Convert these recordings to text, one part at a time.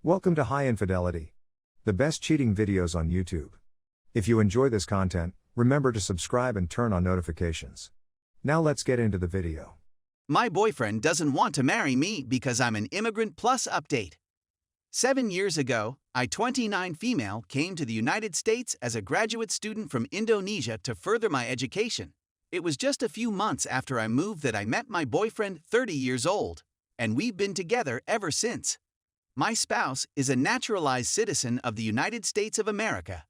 Welcome to High Infidelity, the best cheating videos on YouTube. If you enjoy this content, remember to subscribe and turn on notifications. Now let's get into the video. My boyfriend doesn't want to marry me because I'm an immigrant plus update. 7 years ago, I, 29 female, came to the United States as a graduate student from Indonesia to further my education. It was just a few months after I moved that I met my boyfriend, 30 years old, and we've been together ever since. My spouse is a naturalized citizen of the United States of America.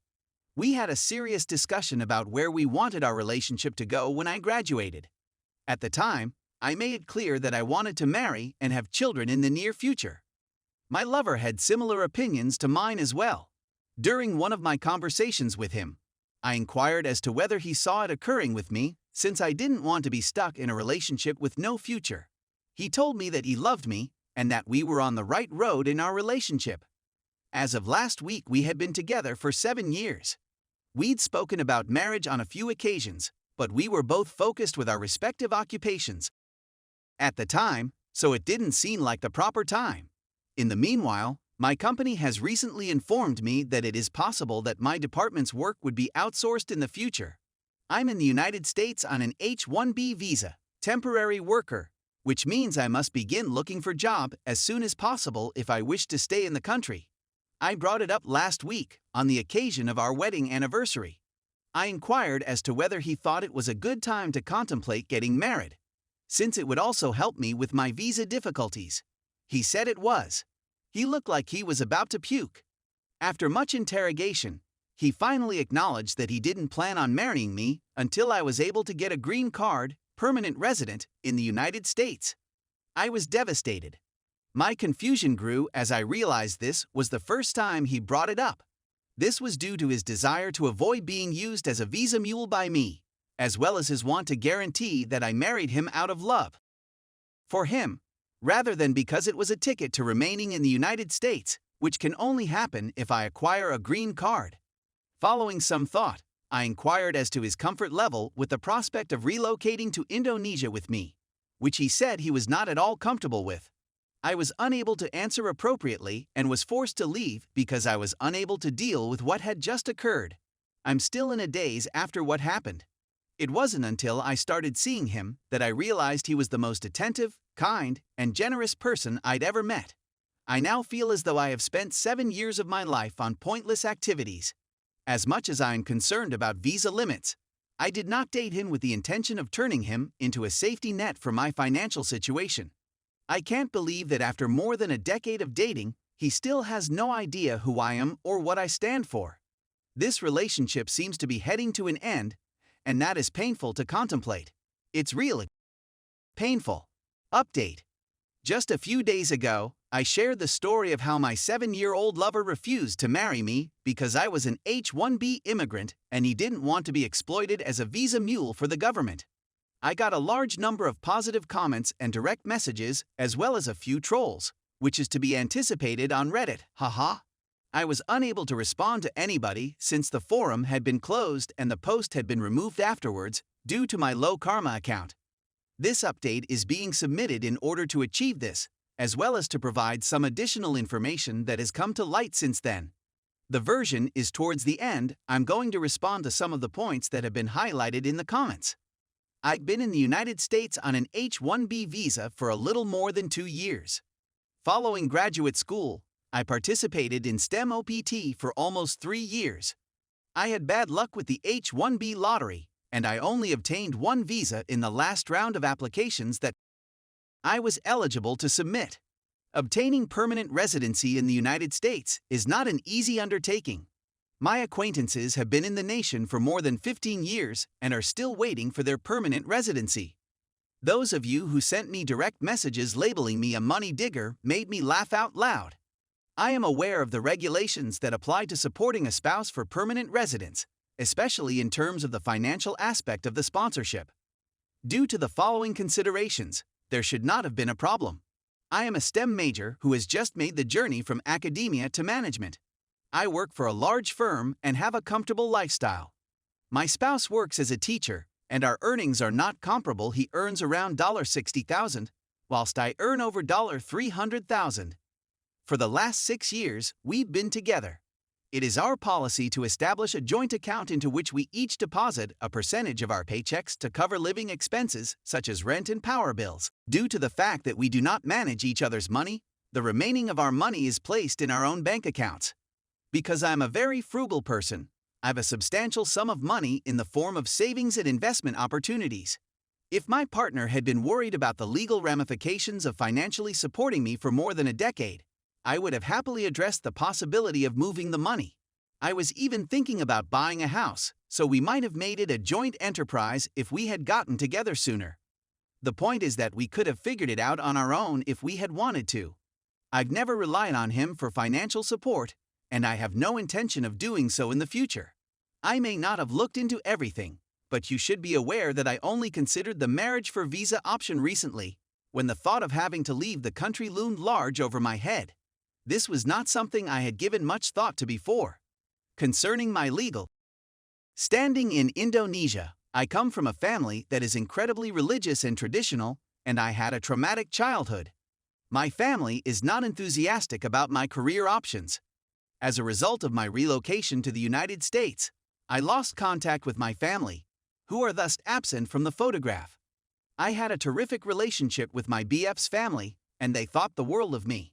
We had a serious discussion about where we wanted our relationship to go when I graduated. At the time, I made it clear that I wanted to marry and have children in the near future. My lover had similar opinions to mine as well. During one of my conversations with him, I inquired as to whether he saw it occurring with me, since I didn't want to be stuck in a relationship with no future. He told me that he loved me and that we were on the right road in our relationship. As of last week, we had been together for 7 years. We'd spoken about marriage on a few occasions, but we were both focused with our respective occupations at the time, so it didn't seem like the proper time. In the meanwhile, my company has recently informed me that it is possible that my department's work would be outsourced in the future. I'm in the United States on an H-1B visa, temporary worker, which means I must begin looking for a job as soon as possible if I wish to stay in the country. I brought it up last week, on the occasion of our wedding anniversary. I inquired as to whether he thought it was a good time to contemplate getting married, since it would also help me with my visa difficulties. He said it was. He looked like he was about to puke. After much interrogation, he finally acknowledged that he didn't plan on marrying me until I was able to get a green card, permanent resident, in the United States. I was devastated. My confusion grew as I realized this was the first time he brought it up. This was due to his desire to avoid being used as a visa mule by me, as well as his want to guarantee that I married him out of love for him, rather than because it was a ticket to remaining in the United States, which can only happen if I acquire a green card. Following some thought, I inquired as to his comfort level with the prospect of relocating to Indonesia with me, which he said he was not at all comfortable with. I was unable to answer appropriately and was forced to leave because I was unable to deal with what had just occurred. I'm still in a daze after what happened. It wasn't until I started seeing him that I realized he was the most attentive, kind, and generous person I'd ever met. I now feel as though I have spent 7 years of my life on pointless activities. As much as I am concerned about visa limits, I did not date him with the intention of turning him into a safety net for my financial situation. I can't believe that after more than a decade of dating, he still has no idea who I am or what I stand for. This relationship seems to be heading to an end, and that is painful to contemplate. It's really painful. Update. Just a few days ago, I shared the story of how my 7-year-old lover refused to marry me because I was an H-1B immigrant and he didn't want to be exploited as a visa mule for the government. I got a large number of positive comments and direct messages, as well as a few trolls, which is to be anticipated on Reddit, haha. I was unable to respond to anybody since the forum had been closed and the post had been removed afterwards due to my low karma account. This update is being submitted in order to achieve this, as well as to provide some additional information that has come to light since then. The version is towards the end. I'm going to respond to some of the points that have been highlighted in the comments. I've been in the United States on an H-1B visa for a little more than 2 years. Following graduate school, I participated in STEM OPT for almost 3 years. I had bad luck with the H-1B lottery, and I only obtained one visa in the last round of applications that I was eligible to submit. Obtaining permanent residency in the United States is not an easy undertaking. My acquaintances have been in the nation for more than 15 years and are still waiting for their permanent residency. Those of you who sent me direct messages labeling me a money digger made me laugh out loud. I am aware of the regulations that apply to supporting a spouse for permanent residence, especially in terms of the financial aspect of the sponsorship. Due to the following considerations, there should not have been a problem. I am a STEM major who has just made the journey from academia to management. I work for a large firm and have a comfortable lifestyle. My spouse works as a teacher, and our earnings are not comparable. He earns around $60,000, whilst I earn over $300,000. For the last 6 years, we've been together. It is our policy to establish a joint account into which we each deposit a percentage of our paychecks to cover living expenses such as rent and power bills. Due to the fact that we do not manage each other's money, the remaining of our money is placed in our own bank accounts. Because I'm a very frugal person, I have a substantial sum of money in the form of savings and investment opportunities. If my partner had been worried about the legal ramifications of financially supporting me for more than a decade, I would have happily addressed the possibility of moving the money. I was even thinking about buying a house, so we might have made it a joint enterprise if we had gotten together sooner. The point is that we could have figured it out on our own if we had wanted to. I've never relied on him for financial support, and I have no intention of doing so in the future. I may not have looked into everything, but you should be aware that I only considered the marriage for visa option recently, when the thought of having to leave the country loomed large over my head. This was not something I had given much thought to before. Concerning my legal standing in Indonesia, I come from a family that is incredibly religious and traditional, and I had a traumatic childhood. My family is not enthusiastic about my career options. As a result of my relocation to the United States, I lost contact with my family, who are thus absent from the photograph. I had a terrific relationship with my BF's family, and they thought the world of me.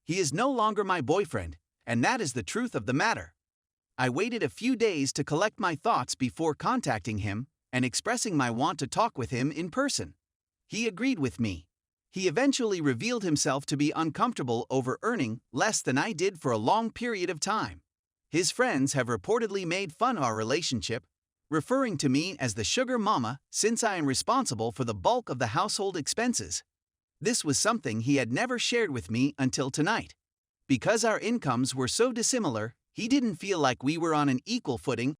He is no longer my boyfriend, and that is the truth of the matter. I waited a few days to collect my thoughts before contacting him and expressing my want to talk with him in person. He agreed with me. He eventually revealed himself to be uncomfortable over earning less than I did for a long period of time. His friends have reportedly made fun of our relationship, referring to me as the sugar mama since I am responsible for the bulk of the household expenses. This was something he had never shared with me until tonight. Because our incomes were so dissimilar, he didn't feel like we were on an equal footing,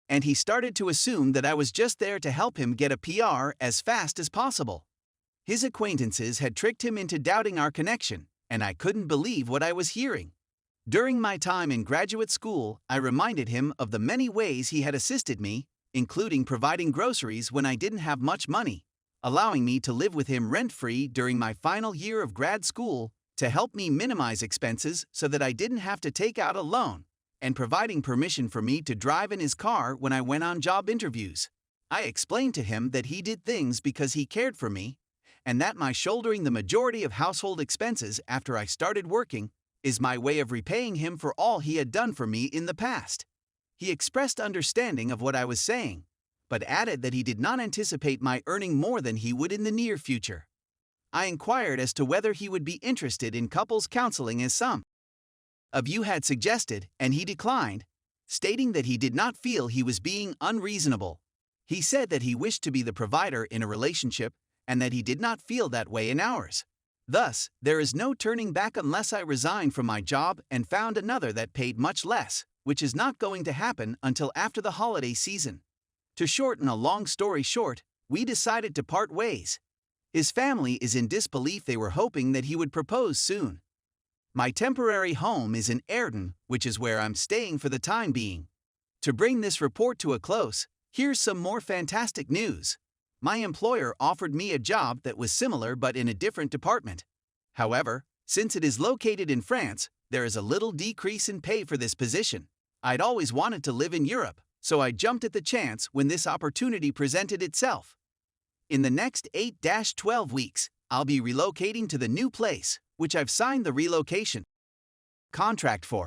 and he started to assume that I was just there to help him get a PR as fast as possible. His acquaintances had tricked him into doubting our connection, and I couldn't believe what I was hearing. During my time in graduate school, I reminded him of the many ways he had assisted me, including providing groceries when I didn't have much money, allowing me to live with him rent-free during my final year of grad school to help me minimize expenses so that I didn't have to take out a loan, and providing permission for me to drive in his car when I went on job interviews. I explained to him that he did things because he cared for me, and that my shouldering the majority of household expenses after I started working is my way of repaying him for all he had done for me in the past. He expressed understanding of what I was saying, but added that he did not anticipate my earning more than he would in the near future. I inquired as to whether he would be interested in couples counseling as some of you had suggested, and he declined, stating that he did not feel he was being unreasonable. He said that he wished to be the provider in a relationship and that he did not feel that way in ours. Thus, there is no turning back unless I resign from my job and found another that paid much less, which is not going to happen until after the holiday season. To shorten a long story short, we decided to part ways. His family is in disbelief. They were hoping that he would propose soon. My temporary home is in Ayrton, which is where I'm staying for the time being. To bring this report to a close, here's some more fantastic news. My employer offered me a job that was similar but in a different department. However, since it is located in France, there is a little decrease in pay for this position. I'd always wanted to live in Europe, so I jumped at the chance when this opportunity presented itself. In the next 8-12 weeks, I'll be relocating to the new place, which I've signed the relocation contract for.